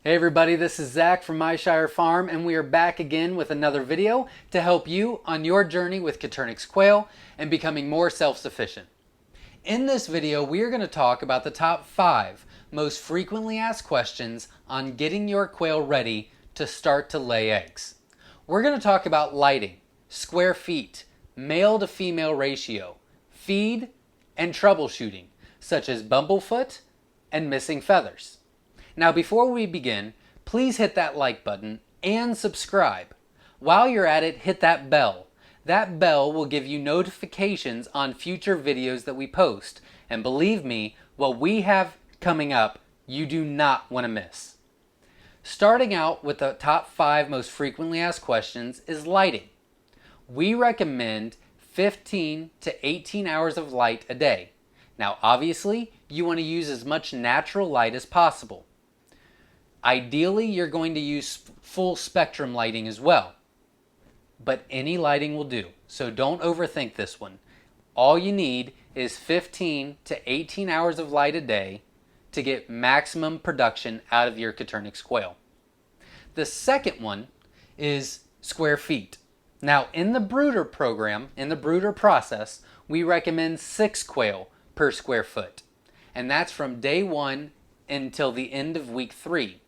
Hey everybody, this is Zach from Myshire Farm, and we are back again with another video to help you on your journey with Coturnix quail and becoming more self-sufficient. In this video, we are going to talk about the top 5 most frequently asked questions on getting your quail ready to start to lay eggs. We're going to talk about lighting, square feet, male to female ratio, feed, and troubleshooting, such as bumblefoot and missing feathers. Now before we begin, please hit that like button and subscribe. While you're at it, hit that bell. That bell will give you notifications on future videos that we post. And believe me, what we have coming up, you do not want to miss. Starting out with the top 5 most frequently asked questions is lighting. We recommend 15 to 18 hours of light a day. Now obviously, you want to use as much natural light as possible. Ideally, you're going to use full spectrum lighting as well, but any lighting will do, so don't overthink this one. All you need is 15 to 18 hours of light a day to get maximum production out of your Coturnix quail. The second one is square feet. Now, in the brooder program, in the brooder process, we recommend 6 quail per square foot, and that's from day 1 until the end of week 3.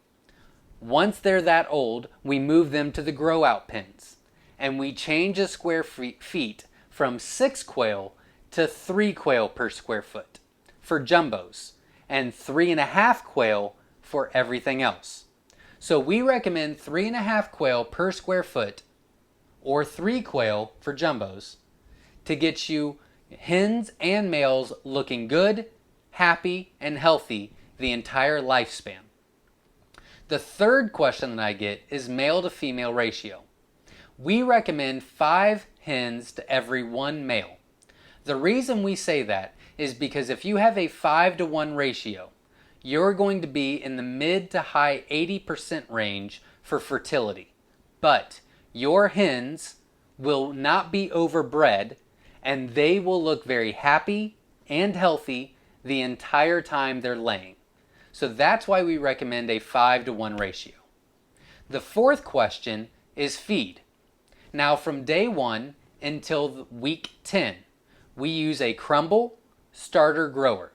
Once they're that old, we move them to the grow out pens, and we change the square feet from 6 quail to 3 quail per square foot for jumbos and 3.5 quail for everything else. So we recommend 3.5 quail per square foot or 3 quail for jumbos to get you hens and males looking good, happy, and healthy the entire lifespan. The third question that I get is male to female ratio. We recommend 5 hens to every 1 male. The reason we say that is because if you have a 5 to 1 ratio, you're going to be in the mid to high 80% range for fertility. But your hens will not be overbred, and they will look very happy and healthy the entire time they're laying. So that's why we recommend a 5 to 1 ratio. The fourth question is feed. Now from day 1 until week 10, we use a crumble starter grower.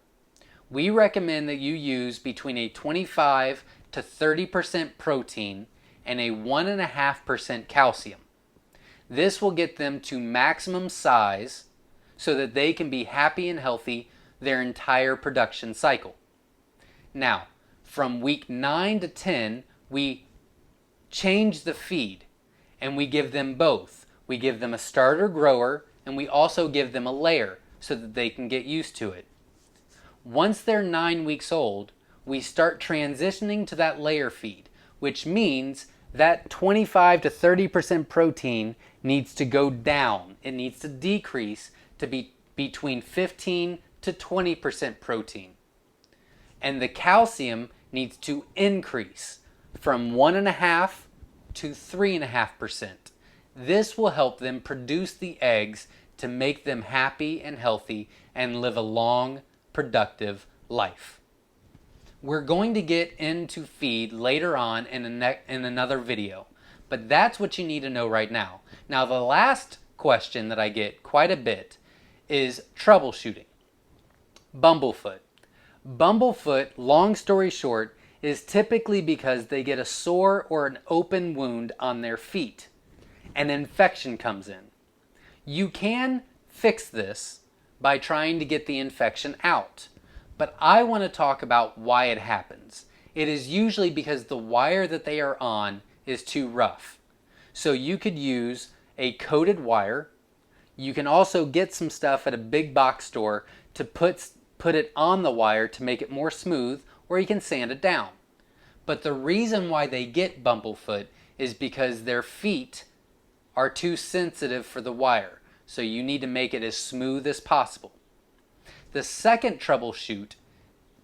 We recommend that you use between a 25 to 30% protein and a 1.5% calcium. This will get them to maximum size so that they can be happy and healthy their entire production cycle. Now, from week 9 to 10, we change the feed and we give them both. We give them a starter grower and we also give them a layer so that they can get used to it. Once they're 9 weeks old, we start transitioning to that layer feed, which means that 25 to 30% protein needs to go down. It needs to decrease to be between 15 to 20% protein. And the calcium needs to increase from 1.5 to 3.5%. This will help them produce the eggs to make them happy and healthy and live a long, productive life. We're going to get into feed later on in another video, but that's what you need to know right now. Now, the last question that I get quite a bit is troubleshooting. Bumblefoot. Bumblefoot, long story short, is typically because they get a sore or an open wound on their feet. An infection comes in. You can fix this by trying to get the infection out, but I want to talk about why it happens. It is usually because the wire that they are on is too rough. So you could use a coated wire. You can also get some stuff at a big box store to put it on the wire to make it more smooth, or you can sand it down. But the reason why they get bumblefoot is because their feet are too sensitive for the wire. So you need to make it as smooth as possible. The second troubleshoot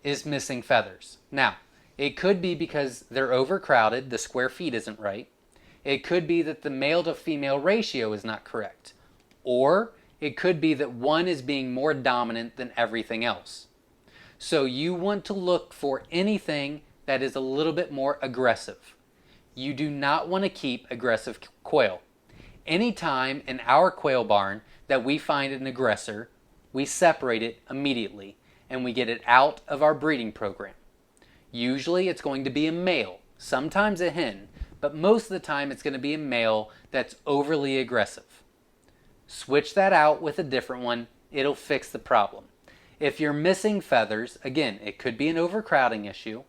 is missing feathers. Now, it could be because they're overcrowded, the square feet isn't right. It could be that the male to female ratio is not correct. Or it could be that one is being more dominant than everything else. So you want to look for anything that is a little bit more aggressive. You do not want to keep aggressive quail. Anytime in our quail barn that we find an aggressor, we separate it immediately and we get it out of our breeding program. Usually it's going to be a male, sometimes a hen, but most of the time it's going to be a male that's overly aggressive. Switch that out with a different one, it'll fix the problem. If you're missing feathers, again, it could be an overcrowding issue,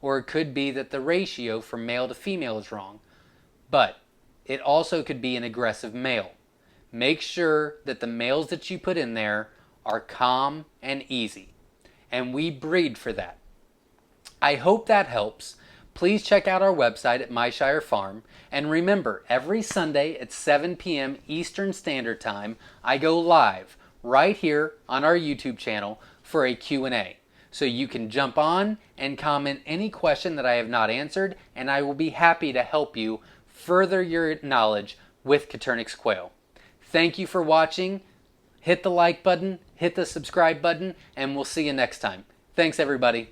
or it could be that the ratio from male to female is wrong, but it also could be an aggressive male. Make sure that the males that you put in there are calm and easy, and we breed for that. I hope that helps. Please check out our website at Myshire Farm, and remember, every Sunday at 7 p.m. Eastern Standard Time, I go live right here on our YouTube channel for a Q&A. So you can jump on and comment any question that I have not answered, and I will be happy to help you further your knowledge with Coturnix quail. Thank you for watching. Hit the like button, hit the subscribe button, and we'll see you next time. Thanks, everybody.